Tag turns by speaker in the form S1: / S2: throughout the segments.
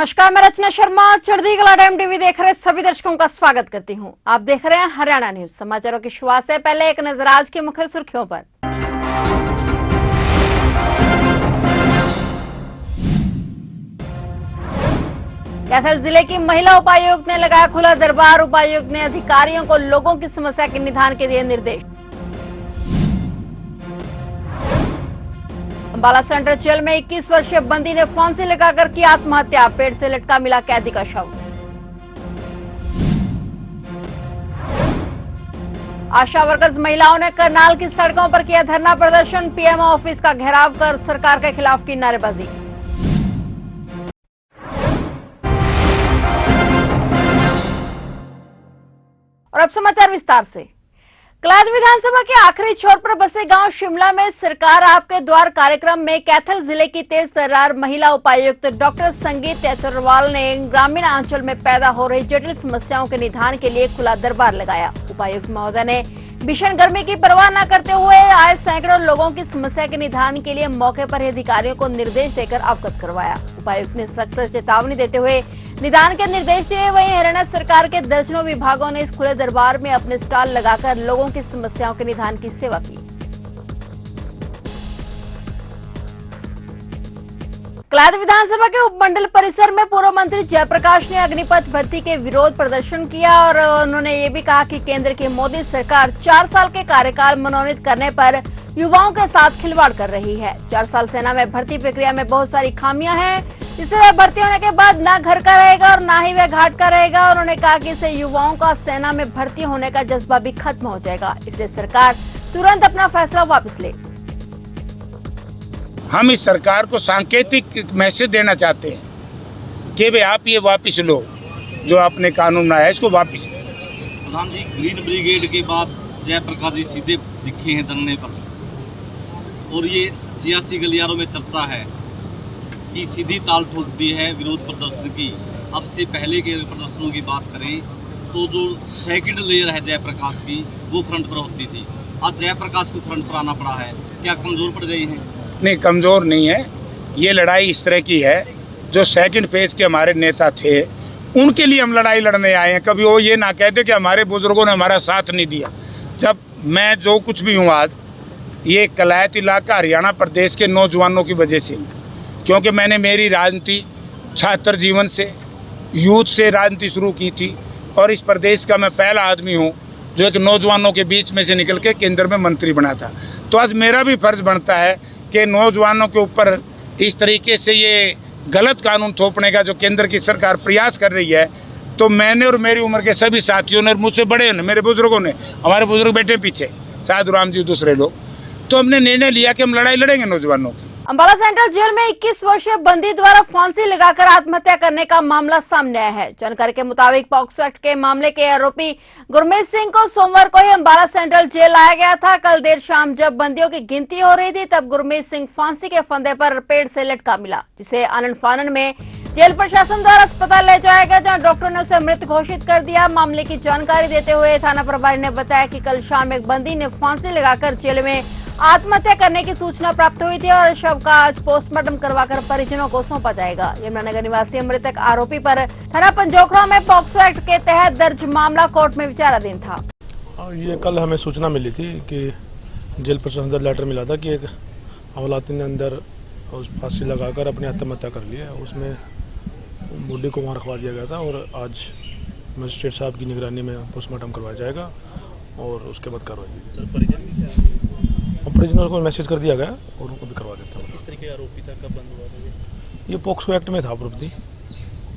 S1: नमस्कार, मैं रचना शर्मा चढ़ती कला टाइम टीवी देख रहे सभी दर्शकों का स्वागत करती हूं। आप देख रहे हैं हरियाणा न्यूज। समाचारों की शुरुआत से पहले एक नजर आज की मुख्य सुर्खियों पर। कैथल जिले की महिला उपायुक्त ने लगाया खुला दरबार। उपायुक्त ने अधिकारियों को लोगों की समस्या के निदान के दिए निर्देश। अंबाला सेंट्रल जेल में 21 वर्षीय बंदी ने फांसी लगाकर की आत्महत्या। पेड़ से लटका मिला कैदी का शव। आशा वर्कर्स महिलाओं ने करनाल की सड़कों पर किया धरना प्रदर्शन। पीएमओ ऑफिस का घेराव कर सरकार के खिलाफ की नारेबाजी। और अब समाचार विस्तार से। क्लाद विधानसभा के आखिरी छोर पर बसे गांव शिमला में सरकार आपके द्वार कार्यक्रम में कैथल जिले की तेज तर्रार महिला उपायुक्त डॉक्टर संगीत अग्रवाल ने ग्रामीण अंचल में पैदा हो रही जटिल समस्याओं के निदान के लिए खुला दरबार लगाया। उपायुक्त महोदय ने भीषण गर्मी की परवाह न करते हुए आए सैकड़ों लोगों की समस्या के निदान के लिए मौके पर ही अधिकारियों को निर्देश देकर अवगत करवाया। उपायुक्त ने सख्त चेतावनी देते हुए निदान के निर्देश दिए। वहीं हरियाणा सरकार के दर्जनों विभागों ने इस खुले दरबार में अपने स्टॉल लगाकर लोगों की समस्याओं के निदान की सेवा की। क्लाद विधानसभा के उपमंडल परिसर में पूर्व मंत्री जयप्रकाश ने अग्निपथ भर्ती के विरोध प्रदर्शन किया और उन्होंने ये भी कहा कि केंद्र की मोदी सरकार 4 साल के कार्यकाल मनोनीत करने पर युवाओं के साथ खिलवाड़ कर रही है। 4 साल सेना में भर्ती प्रक्रिया में बहुत सारी खामियां हैं, जिससे वह भर्ती होने के बाद ना घर का रहेगा और ना ही वह घाट का रहेगा। उन्होंने कहा कि इससे युवाओं का सेना में भर्ती होने का जज्बा भी खत्म हो जाएगा। इसलिए सरकार तुरंत अपना फैसला वापस ले।
S2: हम इस सरकार को सांकेतिक मैसेज देना चाहते हैं कि भाई आप ये वापस लो, जो आपने कानून बनाया है इसको वापस।
S3: प्रधान जी, ग्रीन ब्रिगेड के बाद जयप्रकाश जी सीधे दिखे हैं धरने पर और ये सियासी गलियारों में चर्चा है कि सीधी ताल ठोक दी है विरोध प्रदर्शन की। अब से पहले के प्रदर्शनों की बात करें तो जो सेकंड लेयर है जयप्रकाश की वो फ्रंट पर होती थी। आज जयप्रकाश को फ्रंट पर आना पड़ा है, क्या कमजोर पड़ गए हैं?
S2: नहीं, कमज़ोर नहीं है। ये लड़ाई इस तरह की है, जो सेकंड फेज के हमारे नेता थे उनके लिए हम लड़ाई लड़ने आए हैं। कभी वो ये ना कहते कि हमारे बुजुर्गों ने हमारा साथ नहीं दिया। जब मैं जो कुछ भी हूँ आज, ये कलायत इलाका हरियाणा प्रदेश के नौजवानों की वजह से, क्योंकि मैंने मेरी राजनीति छात्र जीवन से, यूथ से राजनीति शुरू की थी और इस प्रदेश का मैं पहला आदमी हूँ जो एक नौजवानों के बीच में से निकल के केंद्र में मंत्री बना था। तो आज मेरा भी फर्ज बनता है कि नौजवानों के ऊपर इस तरीके से ये गलत कानून थोपने का जो केंद्र की सरकार प्रयास कर रही है, तो मैंने और मेरी उम्र के सभी साथियों ने और मुझसे बड़े ने, मेरे बुजुर्गों ने, हमारे बुजुर्ग बैठे पीछे, साधु राम जी दूसरे लोग, तो हमने निर्णय लिया कि हम लड़ाई लड़ेंगे नौजवानों की।
S1: अंबाला सेंट्रल जेल में 21 वर्षीय बंदी द्वारा फांसी लगाकर आत्महत्या करने का मामला सामने आया है। जानकारी के मुताबिक पॉक्सो एक्ट के मामले के आरोपी गुरमीत सिंह को सोमवार को ही अंबाला सेंट्रल जेल लाया गया था। कल देर शाम जब बंदियों की गिनती हो रही थी तब गुरमीत सिंह फांसी के फंदे पर पेड़ से लटका मिला, जिसे आनंद फानन में जेल प्रशासन द्वारा अस्पताल ले जाया गया, जहां डॉक्टर ने उसे मृत घोषित कर दिया। मामले की जानकारी देते हुए थाना प्रभारी ने बताया कि कल शाम एक बंदी ने फांसी लगाकर जेल में आत्महत्या करने की सूचना प्राप्त हुई थी और शव का आज पोस्टमार्टम करवाकर परिजनों को सौंपा जाएगा। यमुनानगर निवासी मृतक आरोपी पर थाना पंजोखड़ा में पॉक्सो एक्ट के तहत दर्ज मामला कोर्ट में विचाराधीन था।
S4: ये कल हमें सूचना मिली थी कि जेल प्रशासन से लेटर मिला था कि एक हवालाती ने अंदर फांसी लगाकर अपनी आत्महत्या कर ली है। उसमें बॉडी को वहाँ रखवा दिया गया था और आज मजिस्ट्रेट साहब की निगरानी में पोस्टमार्टम करवाया जाएगा और उसके बाद कार्रवाई। परिजनों को मैसेज कर दिया गया और उनको भी करवा देता हूँ।
S3: किस तरीके का आरोपी था, कब बंद हुआ था?
S4: ये पॉक्सो एक्ट में था प्रॉपर्टी,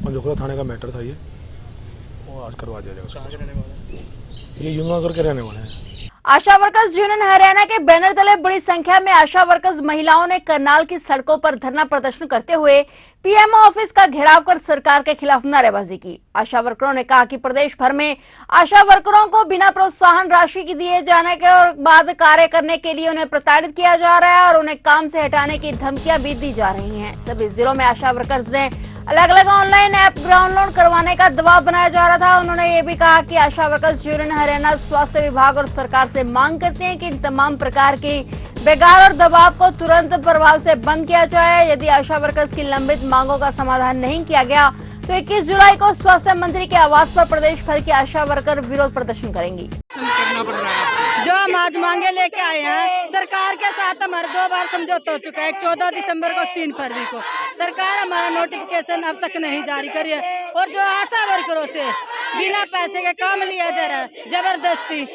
S4: पंजोखड़ा थाने का मैटर था ये, और आज करवा दिया जाएगा।
S3: कहाँ के रहने वाले हैं?
S4: ये यमुनानगर के रहने वाले हैं।
S1: आशा वर्कर्स यूनियन हरियाणा के बैनर तले बड़ी संख्या में आशा वर्कर्स महिलाओं ने करनाल की सड़कों पर धरना प्रदर्शन करते हुए पीएमओ ऑफिस का घेराव कर सरकार के खिलाफ नारेबाजी की। आशा वर्करों ने कहा कि प्रदेश भर में आशा वर्करों को बिना प्रोत्साहन राशि की दिए जाने के बाद कार्य करने के लिए उन्हें प्रताड़ित किया जा रहा है और उन्हें काम से हटाने की धमकियां भी दी जा रही हैं। सभी जिलों में आशा वर्कर्स ने अलग अलग ऑनलाइन ऐप डाउनलोड करवाने का दबाव बनाया जा रहा था। उन्होंने ये भी कहा कि आशा वर्कर्स यूनियन हरियाणा स्वास्थ्य विभाग और सरकार से मांग करते हैं कि इन तमाम प्रकार की बेगार और दबाव को तुरंत प्रभाव से बंद किया जाए। यदि आशा वर्कर्स की लंबित मांगों का समाधान नहीं किया गया तो 21 जुलाई को स्वास्थ्य मंत्री के आवास पर प्रदेश भर की आशा वर्कर विरोध प्रदर्शन करेंगी।
S5: जो हम आज मांगे लेके आए हैं, सरकार के साथ हमारा 2 बार समझौता हो चुका है, 14 दिसंबर को 3 फरवरी को। सरकार हमारा नोटिफिकेशन अब तक नहीं जारी करी है और जो आशा वर्करों से बिना पैसे के काम लिया जा रहा है, जबरदस्ती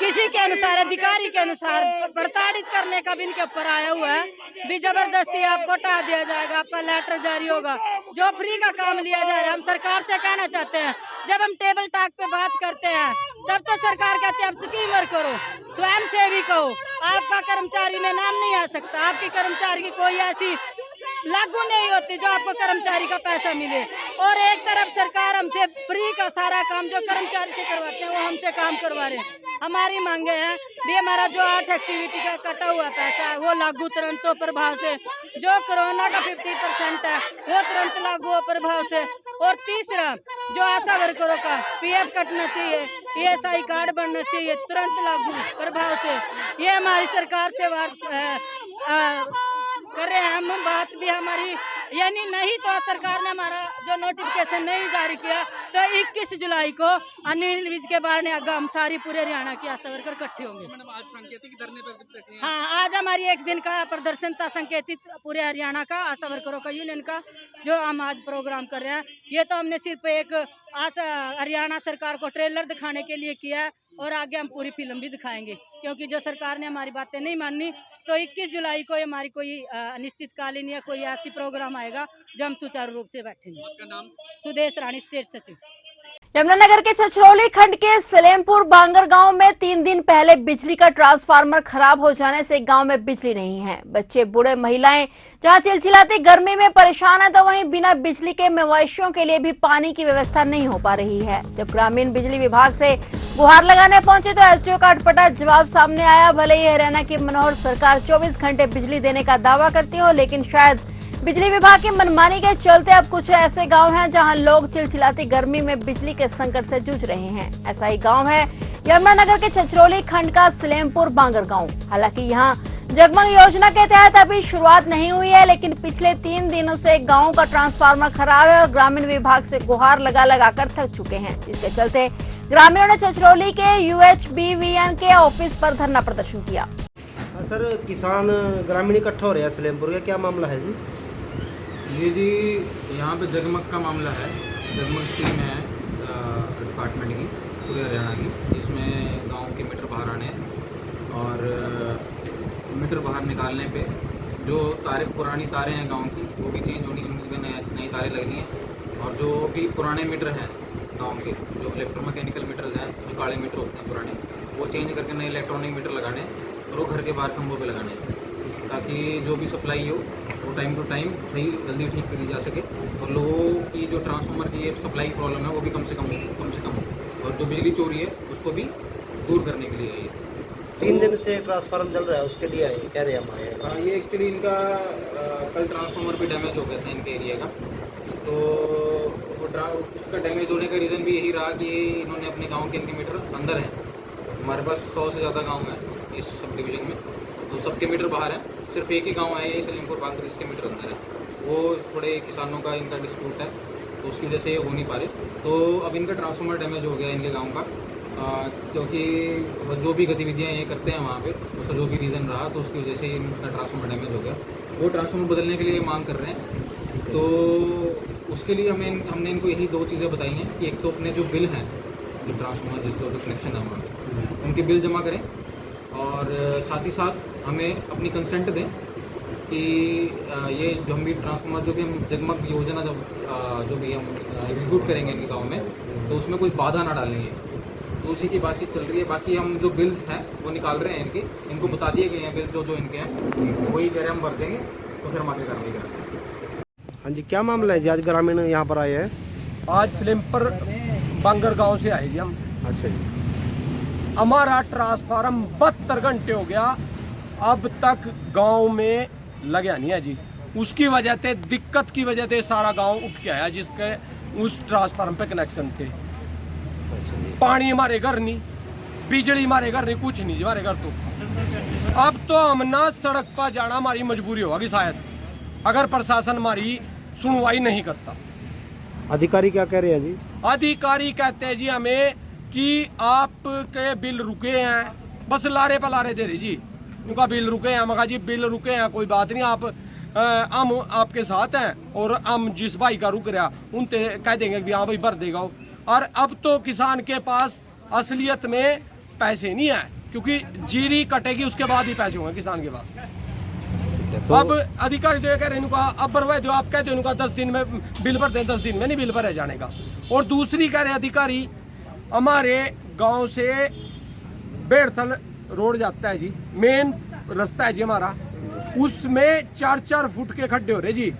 S5: किसी के अनुसार, अधिकारी के अनुसार प्रताड़ित करने का भी इनके ऊपर आया हुआ है। भी जबरदस्ती आपको हटा दिया जाएगा, आपका लेटर जारी होगा। जो फ्री का काम लिया जा रहा है, हम सरकार से कहना चाहते हैं, जब हम टेबल टॉक पे बात करते हैं तब तो सरकार कहती है आप स्कीमर करो, स्वयं सेवी कहो, आपका कर्मचारी में नाम नहीं आ सकता, आपकी कर्मचारी की कोई ऐसी लागू नहीं होती जो आपको कर्मचारी का पैसा मिले। और एक तरफ सरकार हमसे फ्री का सारा काम जो कर्मचारी से करवाते हैं वो हमसे काम करवा रहे हैं। हमारी मांगे हैं भी हमारा जो 8 एक्टिविटी का कटा हुआ पैसा है वो लागू तुरंत हो प्रभाव से, जो कोरोना का 50% है वो तुरंत लागू हो प्रभाव से। और तीसरा, जो आशा वर्करों का PF कटना चाहिए, ESI कार्ड बनना चाहिए तुरंत लागू प्रभाव से। ये हमारी सरकार से कर रहे हैं हम बात भी हमारी, यानी नहीं तो सरकार ने हमारा जो नोटिफिकेशन नहीं जारी किया तो 21 जुलाई को अनिल विज के बारे में हम सारी पूरे हरियाणा की आशा वर्कर इकट्ठे होंगे।
S6: आज सांकेतिक धरने पर
S5: हाँ, आज हमारी एक दिन का प्रदर्शन था संकेतित पूरे हरियाणा का आशा वर्करों का यूनियन का, जो हम आज प्रोग्राम कर रहे हैं। ये तो हमने सिर्फ एक हरियाणा सरकार को ट्रेलर दिखाने के लिए किया है और आगे हम पूरी फिल्म भी दिखाएंगे, क्योंकि जो सरकार ने हमारी बातें नहीं मानी तो 21 जुलाई को हमारी कोई अनिश्चितकालीन या कोई ऐसी प्रोग्राम आएगा जो हम सुचारू रूप से बैठेंगे।
S6: आपका नाम?
S5: सुदेश रानी, स्टेट सचिव।
S1: यमुनानगर के छछरौली खंड के सलेमपुर बांगर गांव में 3 दिन पहले बिजली का ट्रांसफार्मर खराब हो जाने से गांव में बिजली नहीं है। बच्चे, बूढ़े, महिलाएं जहां चिलचिलाती गर्मी में परेशान है तो वहीं बिना बिजली के मवेशियों के लिए भी पानी की व्यवस्था नहीं हो पा रही है। जब ग्रामीण बिजली विभाग से गुहार लगाने पहुंचे तो एसडीओ का अटपटा जवाब सामने आया। भले ही हरियाणा की मनोहर सरकार 24 घंटे बिजली देने का दावा करती हो, लेकिन शायद बिजली विभाग की मनमानी के चलते अब कुछ ऐसे गांव हैं जहां लोग चिलचिलाती गर्मी में बिजली के संकट से जूझ रहे हैं। ऐसा ही गांव है यमुनानगर के छछरौली खंड का सलेमपुर बांगर गांव। हालांकि यहां जगमग योजना के तहत अभी शुरुआत नहीं हुई है, लेकिन पिछले 3 दिनों से गांव का ट्रांसफार्मर खराब है और ग्रामीण विभाग से गुहार लगाकर थक चुके हैं। इसके चलते ग्रामीणों ने छछरौली के UHBVN के ऑफिस पर धरना प्रदर्शन किया।
S7: सर, किसान ग्रामीण इकट्ठा हो रहे हैं सलेमपुर का, क्या मामला है जी?
S6: ये जी यहाँ पे जगमग का मामला है। जगमग टीम है डिपार्टमेंट की पूरे हरियाणा की, जिसमें गांव के मीटर बाहर आने और मीटर बाहर निकालने पे जो पुरानी तारें हैं गांव की वो भी चेंज होनी, उनकी नई तारें लगनी है। और जो भी पुराने मीटर हैं गांव के, जो इलेक्ट्रोमैकेनिकल मीटर्स हैं, जो काले मीटर होते हैं पुराने, वो चेंज करके नए इलेक्ट्रॉनिक मीटर लगाने और वो घर के बाहर खंभों पे लगाने, ताकि जो भी सप्लाई हो वो टाइम टू टाइम सही जल्दी ठीक करी जा सके और लोगों की जो ट्रांसफार्मर की सप्लाई प्रॉब्लम है वो भी कम से कम हो और जो बिजली चोरी है उसको भी दूर करने के लिए है।
S7: 3 दिन से ट्रांसफार्मर चल रहा है, उसके लिए आए कह रहे हैं हमारे।
S6: हाँ, ये एक्चुअली इनका कल ट्रांसफार्मर भी डैमेज हो गया था इनके एरिया का, तो उसका डैमेज होने का रीज़न भी यही रहा कि इन्होंने अपने गाँव के इनके मीटर अंदर हैं। हमारे पास 100 से ज़्यादा गाँव हैं इस सब डिवीज़न में, तो सबके मीटर बाहर हैं। सिर्फ एक ही गांव है ये सलीमपुर बांगर, इसके मीटर अंदर है। वो थोड़े किसानों का इनका डिस्प्यूट है तो उसकी वजह से ये हो नहीं पा रहे। तो अब इनका ट्रांसफार्मर डैमेज हो गया इनके गांव का, क्योंकि जो भी गतिविधियां ये करते हैं वहाँ पे उसका जो भी रीज़न रहा तो उसकी वजह से इनका ट्रांसफार्मर डैमेज हो गया। वो ट्रांसफार्मर बदलने के लिए मांग कर रहे हैं। तो उसके लिए हमने इनको यही 2 चीज़ें बताई हैं कि एक तो अपने जो बिल हैं, जो ट्रांसफार्मर जिसको जो कनेक्शन है वहाँ पर, उनके बिल जमा करें और साथ ही साथ हमें अपनी कंसेंट दें कि ये जो हम भी ट्रांसफार्मर जो भी हम जगमग योजना जो भी हम एग्जीक्यूट करेंगे इनके गांव में, तो उसमें कोई बाधा ना डालेंगे। तो उसी की बातचीत चल रही है। बाकी हम जो बिल्स हैं वो निकाल रहे हैं इनको बता दिए गए हैं बिल्स जो इनके हैं, वही कह रहे हम भर देंगे तो फिर हम आगे कार्रवाई करेंगे।
S7: हाँ जी, क्या मामला है जी? आज ग्रामीण यहाँ पर आए हैं।
S8: आज सलेमपुर बांगर गांव से आए जी हम।
S7: अच्छा जी।
S8: हमारा ट्रांसफार्मर 72 घंटे हो गया, अब तक गांव में लगा नहीं है जी। उसकी वजह से दिक्कत की वजह से सारा गांव उठ के आया, जिसके उस ट्रांसफार्मर पे कनेक्शन थे। पानी हमारे घर नहीं, बिजली हमारे घर नहीं, कुछ नहीं हमारे घर। तो अब तो हम ना सड़क पर जाना हमारी मजबूरी होगी शायद, अगर प्रशासन हमारी सुनवाई नहीं करता।
S7: अधिकारी क्या कह रहे हैं जी?
S8: अधिकारी कहते हैं जी हमें कि आपके बिल रुके हैं, बस लारे पर लारे दे रही जी, उनका बिल रुके हैं। मगा जी बिल रुके हैं कोई बात नहीं, आप हम आपके साथ हैं और हम जिस भाई का रुक रहा उनसे कह देंगे कि हाँ भाई भर देगा। और अब तो किसान के पास असलियत में पैसे नहीं है, क्योंकि जीरी कटेगी उसके बाद ही पैसे होंगे किसान के पास। अब अधिकारी तो ये कह रहे हैं अब भरवा दो, आप कहते हो 10 दिन में बिल भर दें, 10 दिन में नहीं बिल भरे जाने का। और दूसरी कह रहे अधिकारी, हमारे गांव से बेड़थल रोड जाता है जी, मेन रास्ता है जी हमारा, उसमें 4-4 फुट के खड्डे हो रहे जी,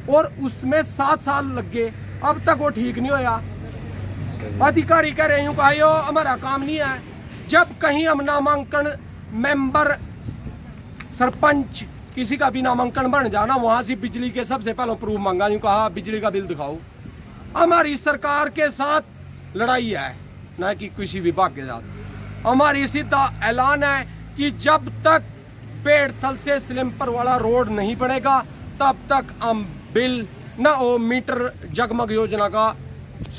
S8: और उसमें 7 साल लग गए, अब तक वो ठीक नहीं होया। अधिकारी कह रहे हैं भाई हमारा काम नहीं है। जब कहीं हम नामांकन मेंबर, सरपंच किसी का भी नामांकन बन जाना, वहां से बिजली के सबसे पहले प्रूफ मांगा, यूं कहा बिजली का बिल दिखाओ। हमारी सरकार के साथ लड़ाई है, न कि किसी विभाग के साथ। हमारी सीधा ऐलान है कि जब तक बेड़थल से स्लिम्पर वाला रोड नहीं बनेगा तब तक हम बिल न ओ मीटर जगमग योजना का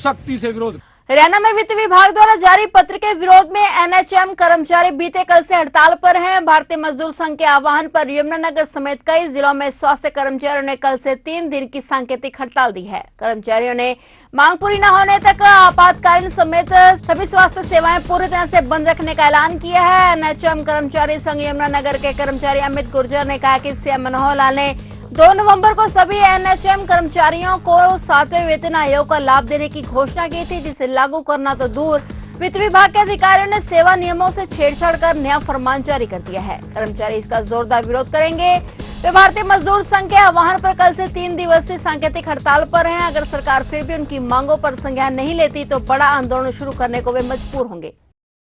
S8: सख्ती से विरोध।
S1: हरियाणा में वित्त विभाग द्वारा जारी पत्र के विरोध में एनएचएम कर्मचारी बीते कल से हड़ताल पर हैं। भारतीय मजदूर संघ के आह्वान पर यमुनानगर समेत कई जिलों में स्वास्थ्य कर्मचारियों ने कल से 3 दिन की सांकेतिक हड़ताल दी है। कर्मचारियों ने मांग पूरी न होने तक आपातकालीन समेत सभी स्वास्थ्य सेवाएं पूरी तरह से बंद रखने का ऐलान किया है। एनएचएम कर्मचारी संघ यमुनानगर के कर्मचारी अमित गुर्जर ने कहा कि सीएम मनोहर लाल ने 2 नवंबर को सभी एनएचएम कर्मचारियों को 7वें वेतन आयोग का लाभ देने की घोषणा की थी, जिसे लागू करना तो दूर, वित्त विभाग के अधिकारियों ने सेवा नियमों से छेड़छाड़ कर नया फरमान जारी कर दिया है। कर्मचारी इसका जोरदार विरोध करेंगे। वे भारतीय मजदूर संघ के आह्वान पर कल से 3 दिवसीय सांकेतिक हड़ताल पर हैं। अगर सरकार फिर भी उनकी मांगों पर संज्ञान नहीं लेती तो बड़ा आंदोलन शुरू करने को वे मजबूर होंगे।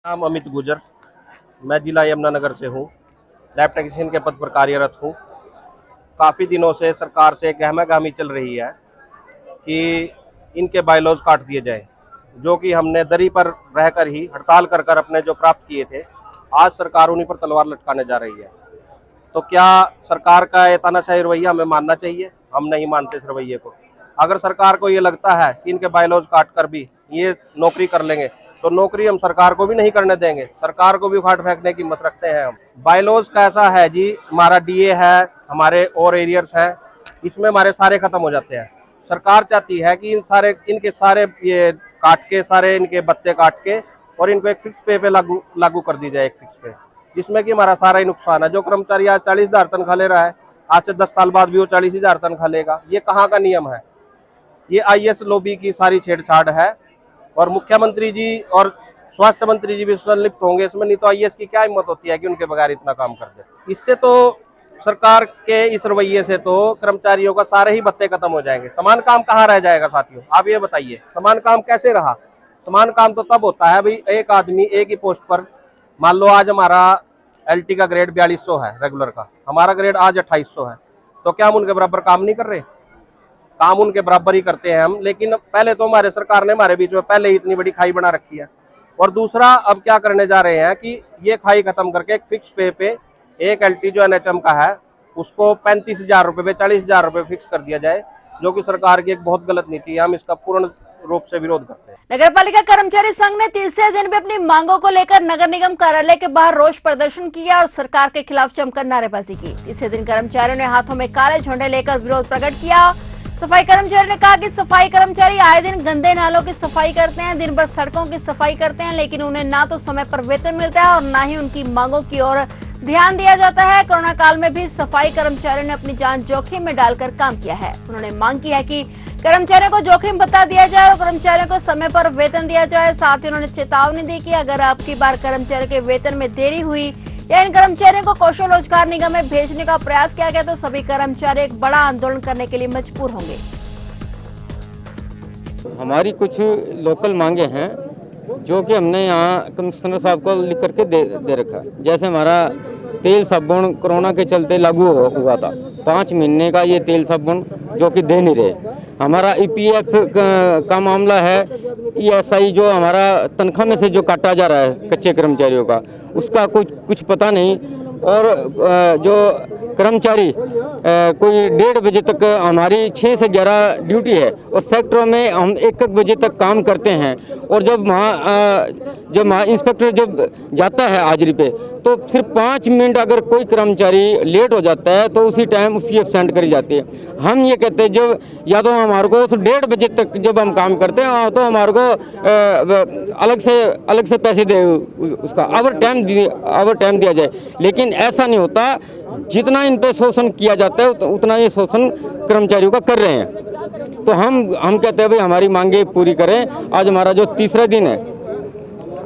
S9: नाम अमित गुर्जर, मैं जिला यमुनानगर से हूँ, लैब टेक्नीशियन के पद पर कार्यरत हूँ। काफ़ी दिनों से सरकार से गहमागहमी चल रही है कि इनके बायलॉज काट दिए जाए, जो कि हमने दरी पर रहकर ही हड़ताल कर कर अपने जो प्राप्त किए थे, आज सरकार उन्हीं पर तलवार लटकाने जा रही है। तो क्या सरकार का ये तानाशाही रवैया हमें मानना चाहिए? हम नहीं मानते इस रवैये को। अगर सरकार को ये लगता है कि इनके बायलॉज काट कर भी ये नौकरी कर लेंगे तो नौकरी हम सरकार को भी नहीं करने देंगे, सरकार को भी उखाड़ फेंकने की हिम्मत रखते हैं हम। बायलॉज कैसा है जी, हमारा डीए है, हमारे और एरियर्स हैं, इसमें हमारे सारे खत्म हो जाते हैं। सरकार चाहती है कि इनके सारे ये काट के, सारे इनके बत्ते काट के और इनको एक फिक्स पे लागू कर दी जाए, एक फिक्स पे, जिसमें कि हमारा सारा ही नुकसान है। जो कर्मचारी आज 40,000 तनख्वाह ले रहा है, आज से 10 साल बाद भी वो 40,000 तनख्वाह लेगा। ये कहाँ का नियम है? ये आईएएस लॉबी की सारी छेड़छाड़ है और मुख्यमंत्री जी और स्वास्थ्य मंत्री जी भी संलिप्त होंगे इसमें, नहीं तो आईएएस की क्या हिम्मत होती है कि उनके बगैर इतना काम कर दे। इससे तो सरकार के इस रवैये से तो कर्मचारियों का सारे ही बत्ते खत्म हो जाएंगे। समान काम कहाँ रह जाएगा साथियों, आप ये बताइए, समान काम कैसे रहा? समान काम तो तब होता है भाई, एक आदमी एक ही पोस्ट पर, मान लो आज हमारा एलटी का ग्रेड 4200 है रेगुलर का, हमारा ग्रेड आज 2800 है, तो क्या हम उनके बराबर काम नहीं कर रहे? काम उनके बराबर ही करते हैं हम। लेकिन पहले तो हमारे सरकार ने हमारे बीच में पहले ही इतनी बड़ी खाई बना रखी है, और दूसरा अब क्या करने जा रहे हैं कि ये खाई खत्म करके एक फिक्स पे एक एलटी जो एनएचएम का है उसको 35,000 रुपये पे 40,000 रुपये फिक्स कर दिया जाए, जो कि सरकार की एक बहुत गलत नीति है। हम इसका पूर्ण रूप से विरोध करते हैं।
S1: नगर पालिका कर्मचारी संघ ने तीसरे दिन भी अपनी मांगों को लेकर नगर निगम कार्यालय के बाहर रोष प्रदर्शन किया और सरकार के खिलाफ जमकर नारेबाजी की। तीसरे दिन कर्मचारियों ने हाथों में काले झंडे लेकर विरोध प्रकट किया। सफाई कर्मचारी ने कहा कि सफाई कर्मचारी आए दिन गंदे नालों की सफाई करते हैं, दिन भर सड़कों की सफाई करते हैं, लेकिन उन्हें ना तो समय पर वेतन मिलता है और ना ही उनकी मांगों की ओर ध्यान दिया जाता है। कोरोना काल में भी सफाई कर्मचारियों ने अपनी जान जोखिम में डालकर काम किया है। उन्होंने मांग की है कि कर्मचारियों को जोखिम भत्ता दिया जाए और कर्मचारियों को समय पर वेतन दिया जाए। साथ ही उन्होंने चेतावनी दी कि अगर आपकी बार कर्मचारियों के वेतन में देरी हुई या इन कर्मचारियों को कौशल रोजगार निगम में भेजने का प्रयास किया गया तो सभी कर्मचारी एक बड़ा आंदोलन करने के लिए मजबूर होंगे।
S10: हमारी कुछ लोकल मांगे हैं जो कि हमने यहाँ कमिश्नर साहब को लिख करके दे रखा है। जैसे हमारा तेल साबुन कोरोना के चलते लागू हुआ था। 5 महीने का ये तेल साबुन जो कि दे नहीं रहे। हमारा ईपीएफ का मामला है, ईएसआई जो हमारा तनख्वाह में से जो काटा जा रहा है कच्चे कर्मचारियों का, उसका कुछ पता नहीं। और जो कर्मचारी कोई 1:30 बजे तक, हमारी 6 से 11 ड्यूटी है और सेक्टरों में हम 1-1 बजे तक काम करते हैं। और जब वहाँ इंस्पेक्टर जब जाता है हाजिरी पे, तो सिर्फ 5 मिनट अगर कोई कर्मचारी लेट हो जाता है तो उसी टाइम उसकी एब्सेंट करी जाती है। हम ये कहते हैं जब या तो हमारे को उस 1:30 बजे तक जब हम काम करते हैं तो हमारे को अलग से पैसे दे, उसका आवर टाइम दिया जाए। लेकिन ऐसा नहीं होता। जितना इन पे शोषण किया जाता है उतना ये शोषण कर्मचारियों का कर रहे हैं। तो हम कहते हैं भाई हमारी मांगे पूरी करें। आज हमारा जो तीसरा दिन है,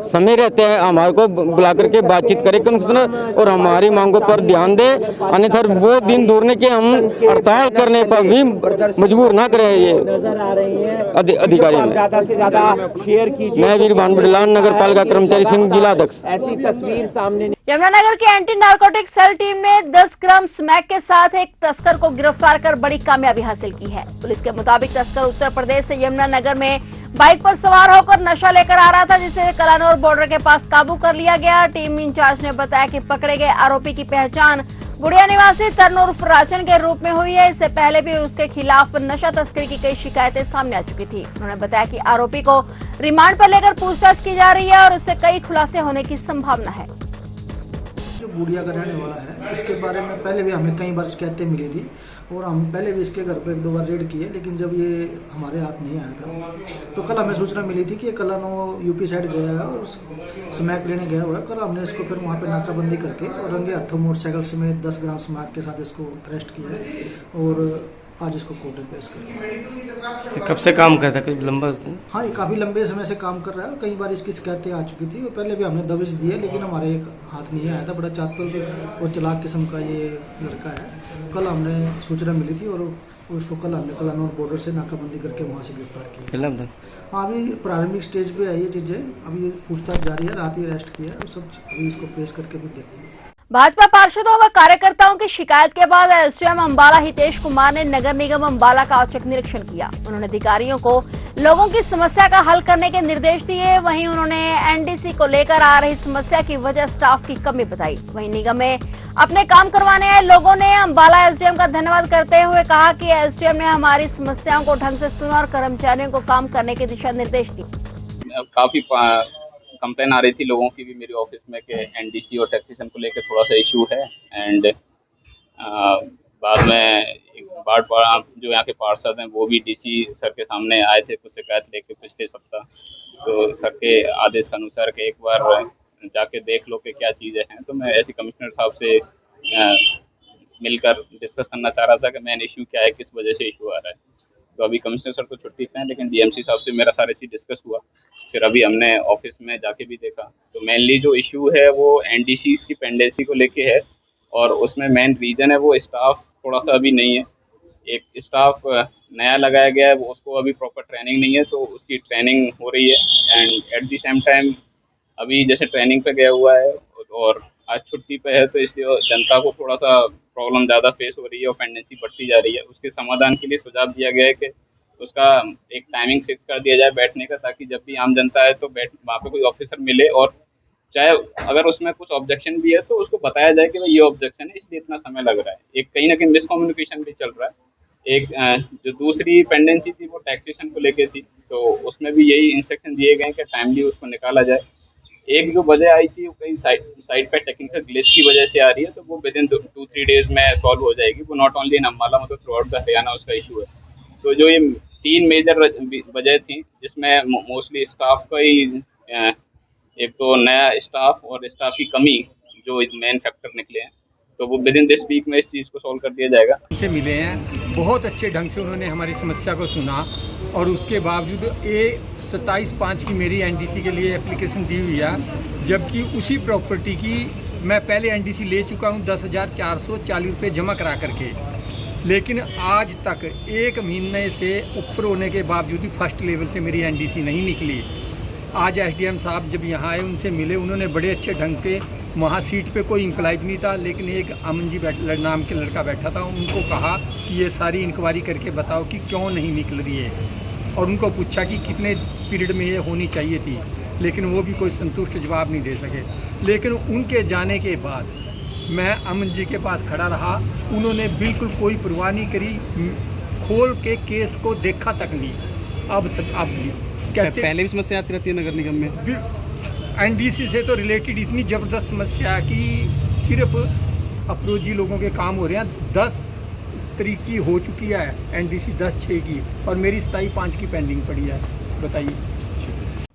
S10: समय रहते हैं हमारे को बुला करके बातचीत करें कमिश्नर और हमारी मांगों पर ध्यान दे, अन्यथा वो दिन दूरने के हम हड़ताल करने पर भी मजबूर ना करें ये अधिकारी।
S11: ज्यादा से ज्यादा शेयर कीजिए।
S10: मैं वीरभान बिडलान, नगर पालिका कर्मचारी संघ जिला अध्यक्ष।
S11: ऐसी तस्वीर सामने।
S1: यमुनानगर की एंटी नारकोटिक सेल टीम ने 10 ग्राम स्मैक के साथ एक तस्कर को गिरफ्तार कर बड़ी कामयाबी हासिल की है। पुलिस के मुताबिक तस्कर उत्तर प्रदेश से यमुनानगर में बाइक पर सवार होकर नशा लेकर आ रहा था, जिसे कलानौर बॉर्डर के पास काबू कर लिया गया। टीम इंचार्ज ने बताया कि पकड़े गए आरोपी की पहचान गुड़िया निवासी तरुण उर्फ राजन के रूप में हुई है। इससे पहले भी उसके खिलाफ नशा तस्करी की कई शिकायतें सामने आ चुकी थी। उन्होंने बताया कि आरोपी को रिमांड पर लेकर पूछताछ की जा रही है और उससे कई खुलासे होने की संभावना है।
S12: जो गुड़िया का रहने वाला है, इसके बारे में पहले भी हमें कई बार शिकायतें मिली थी और हम पहले भी इसके घर पे 1-2 बार रेड किए, लेकिन जब ये हमारे हाथ नहीं आया था तो कल हमें सूचना मिली थी कि कलानौर यूपी साइड गया है और स्मैक लेने गया हुआ है। कल हमने इसको फिर वहाँ पे नाकाबंदी करके और रंगे हाथों मोटरसाइकिल समेत 10 ग्राम स्मैक के साथ इसको अरेस्ट किया है और आज इसको कोर्ट में पेश करेंगे।
S11: कब से काम करता है? लंबा?
S12: हाँ, ये काफ़ी लंबे समय से काम कर रहा है और कई बार इसकी शिकायतें आ चुकी थी और पहले भी हमने दबिश दी है, लेकिन हमारे एक हाथ नहीं आया था। बड़ा चातुर और चालाक किस्म का ये लड़का है। कल हमने सूचना मिली थी और उसको कल हमने कलानौर बॉर्डर से नाकाबंदी करके वहाँ से गिरफ्तार किया। हाँ, अभी प्रारंभिक स्टेज पे है ये चीज़ें, अभी पूछताछ जारी है। रात ही अरेस्ट किया है और सब अभी इसको पेश करके भी देखेंगे।
S1: भाजपा पार्षदों व कार्यकर्ताओं की शिकायत के बाद एसडीएम अंबाला हितेश कुमार ने नगर निगम अंबाला का औचक निरीक्षण किया। उन्होंने अधिकारियों को लोगों की समस्या का हल करने के निर्देश दिए। वहीं उन्होंने एनडीसी को लेकर आ रही समस्या की वजह स्टाफ की कमी बताई। वहीं निगम में अपने काम करवाने आए लोगों ने अंबाला एसडीएम का धन्यवाद करते हुए कहा कि एसडीएम ने हमारी समस्याओं को ढंग से सुना और कर्मचारियों को काम करने के दिशा निर्देश दिए।
S13: काफी कंप्लेन आ रही थी लोगों की भी मेरे ऑफिस में कि एनडीसी और टैक्सेशन को लेकर थोड़ा सा इशू है। एंड बाद में एक बार जो यहाँ के पार्षद हैं वो भी डीसी सर के सामने आए थे कुछ शिकायत लेके पिछले सप्ताह। तो सर के आदेश के अनुसार कि एक बार जाके देख लो कि क्या चीज़ें हैं, तो मैं ऐसे कमिश्नर साहब से मिलकर डिस्कस करना चाह रहा था कि मेन इशू क्या है, किस वजह से इशू आ रहा है। तो अभी कमिश्नर सर तो छुट्टी पे हैं, लेकिन डीएमसी साहब से मेरा सारे चीज़ डिस्कस हुआ। फिर अभी हमने ऑफिस में जाके भी देखा तो मेनली जो इशू है वो एनडीसीज की पेंडेंसी को लेके है और उसमें मेन रीज़न है वो स्टाफ थोड़ा सा अभी नहीं है। एक स्टाफ नया लगाया गया है, वो उसको अभी प्रॉपर ट्रेनिंग नहीं है, तो उसकी ट्रेनिंग हो रही है। And at the same time अभी जैसे ट्रेनिंग पे गया हुआ है और आज छुट्टी पे है, तो इसलिए जनता को थोड़ा सा प्रॉब्लम ज़्यादा फेस हो रही है और पेंडेंसी बढ़ती जा रही है। उसके समाधान के लिए सुझाव दिया गया है कि उसका एक टाइमिंग फिक्स कर दिया जाए बैठने का, ताकि जब भी आम जनता है तो वहाँ पे कोई ऑफिसर मिले और चाहे अगर उसमें कुछ ऑब्जेक्शन भी है तो उसको बताया जाए कि भाई ये ऑब्जेक्शन है इसलिए इतना समय लग रहा है। एक कहीं ना कहीं मिसकम्युनिकेशन भी चल रहा है। एक जो दूसरी पेंडेंसी थी वो टैक्सेशन को लेके थी, तो उसमें भी यही इंस्ट्रक्शन दिए गए कि टाइमली उसको निकाला जाए। एक जो वजह आई थी वो कहीं साइड पे टेक्निकल ग्लिच की वजह से आ रही है, तो वो विद इन 2-3 डेज में सॉल्व हो जाएगी। वो नॉट ओनली इन अम्बाला मतलब थ्रू आउट द हरियाणा उसका इशू है। तो जो ये 3 मेजर वजह थी जिसमें मोस्टली स्टाफ का ही एक तो नया स्टाफ और स्टाफ की कमी जो मेन फैक्टर निकले हैं, तो वो विद इन दिस वीक में इस चीज़ को सॉल्व कर दिया जाएगा।
S14: उनसे मिले हैं, बहुत अच्छे ढंग से उन्होंने हमारी समस्या को सुना और उसके बावजूद 27/5 की मेरी एनडीसी के लिए एप्लीकेशन दी हुई है, जबकि उसी प्रॉपर्टी की मैं पहले एनडीसी ले चुका हूँ 10,440 रुपये जमा करा करके, लेकिन आज तक 1 महीने से ऊपर होने के बावजूद भी फर्स्ट लेवल से मेरी एनडीसी नहीं निकली। आज एसडीएम साहब जब यहाँ आए उनसे मिले, उन्होंने बड़े अच्छे ढंग के वहाँ सीट पे कोई इंप्लॉय भी नहीं था, लेकिन एक अमन जी नाम के लड़का बैठा था। उनको कहा कि ये सारी इंक्वायरी करके बताओ कि क्यों नहीं निकल रही है, और उनको पूछा कि कितने पीरियड में ये होनी चाहिए थी, लेकिन वो भी कोई संतुष्ट जवाब नहीं दे सके। लेकिन उनके जाने के बाद मैं अमन जी के पास खड़ा रहा, उन्होंने बिल्कुल कोई परवाह नहीं करी, खोल के केस को देखा तक नहीं। अब भी कहते
S6: पहले भी समस्या आती रहती है नगर निगम में।
S14: एनडीसी से तो रिलेटेड इतनी ज़बरदस्त समस्या है कि सिर्फ अप्रोची लोगों के काम हो रहे हैं। 10 तारीख की हो चुकी है एनडीसी 10/6 की, और मेरी 27/5 की पेंडिंग पड़ी है। बताइए।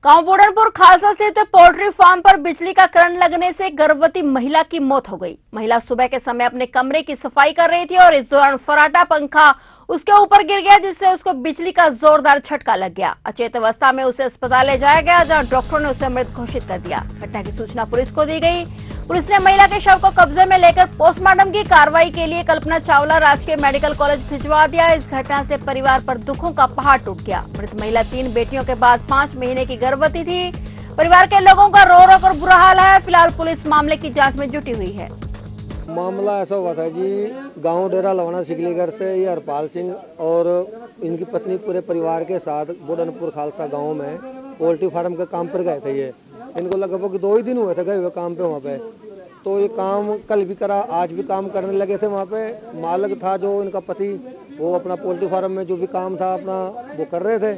S1: गांव बूढ़नपुर खालसा स्थित पोल्ट्री फार्म पर बिजली का करंट लगने से गर्भवती महिला की मौत हो गई। महिला सुबह के समय अपने कमरे की सफाई कर रही थी और इस दौरान फर्राटा पंखा उसके ऊपर गिर गया, जिससे उसको बिजली का जोरदार झटका लग गया। अचेत अवस्था में उसे अस्पताल ले जाया गया, जहां डॉक्टरों ने उसे मृत घोषित कर दिया। घटना की सूचना पुलिस को दी गई। पुलिस ने महिला के शव को कब्जे में लेकर पोस्टमार्टम की कार्रवाई के लिए कल्पना चावला राजकीय मेडिकल कॉलेज भिजवा दिया। इस घटना से परिवार पर दुखों का पहाड़ टूट गया। मृत महिला 3 बेटियों के बाद 5 महीने की गर्भवती थी। परिवार के लोगों का रो रो कर बुरा हाल है। फिलहाल पुलिस मामले की जांच में जुटी हुई है।
S15: मामला ऐसा हुआ था जी, गांव डेरा लवाना सिगलीगढ़ से ये हरपाल सिंह और इनकी पत्नी पूरे परिवार के साथ बूढ़नपुर खालसा गांव में पोल्ट्री फार्म के काम पर गए थे। ये इनको लगभग 2 ही दिन हुए थे गए हुए काम पे वहाँ पे। तो ये काम कल भी करा, आज भी काम करने लगे थे। वहाँ पे मालिक था जो इनका पति, वो अपना पोल्ट्री फार्म में जो भी काम था अपना वो कर रहे थे।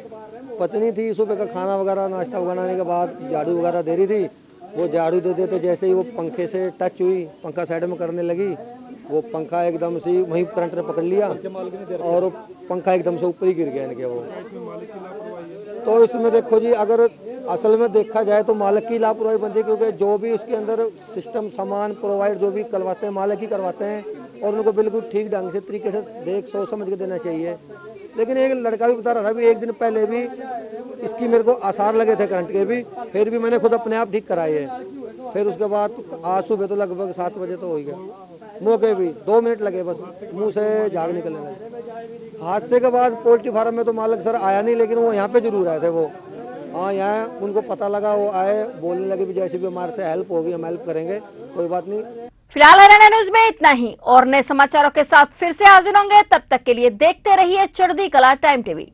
S15: पत्नी थी सुबह का खाना वगैरह नाश्ता बनाने के बाद झाड़ू वगैरह दे रही थी। वो झाड़ू दे देते जैसे ही वो पंखे से टच हुई, पंखा साइड में करने लगी, वो पंखा एकदम से वहीं करंट ने पकड़ लिया और पंखा एकदम से ऊपर ही गिर गया इनके। वो तो इसमें देखो जी, अगर असल में देखा जाए तो मालिक की लापरवाही बनती है, क्योंकि जो भी उसके अंदर सिस्टम सामान प्रोवाइड जो भी करवाते हैं मालिक ही करवाते हैं, और उनको बिल्कुल ठीक ढंग से तरीके से देख सोच समझ के देना चाहिए। लेकिन एक लड़का भी बता रहा था भी 1 दिन पहले भी इसकी मेरे को आसार लगे थे करंट के भी, फिर भी मैंने खुद अपने आप ठीक कराए है। फिर उसके बाद आज सुबह तो लगभग 7 बजे तो हो ही गया। मौके भी 2 मिनट लगे बस मुंह से झाग निकलने लगे। हादसे के बाद पोल्ट्री फार्म में तो मालिक सर आया नहीं, लेकिन वो यहाँ पे जरूर आए थे। वो हाँ यहाँ उनको पता लगा, वो आए, बोलने लगे भी जैसे भी हमारे से हेल्प होगी हम हेल्प करेंगे, कोई बात नहीं।
S1: फिलहाल हरियाणा न्यूज में इतना ही, और नए समाचारों के साथ फिर से हाजिर होंगे। तब तक के लिए देखते रहिए चढ़ती कला टाइम टीवी।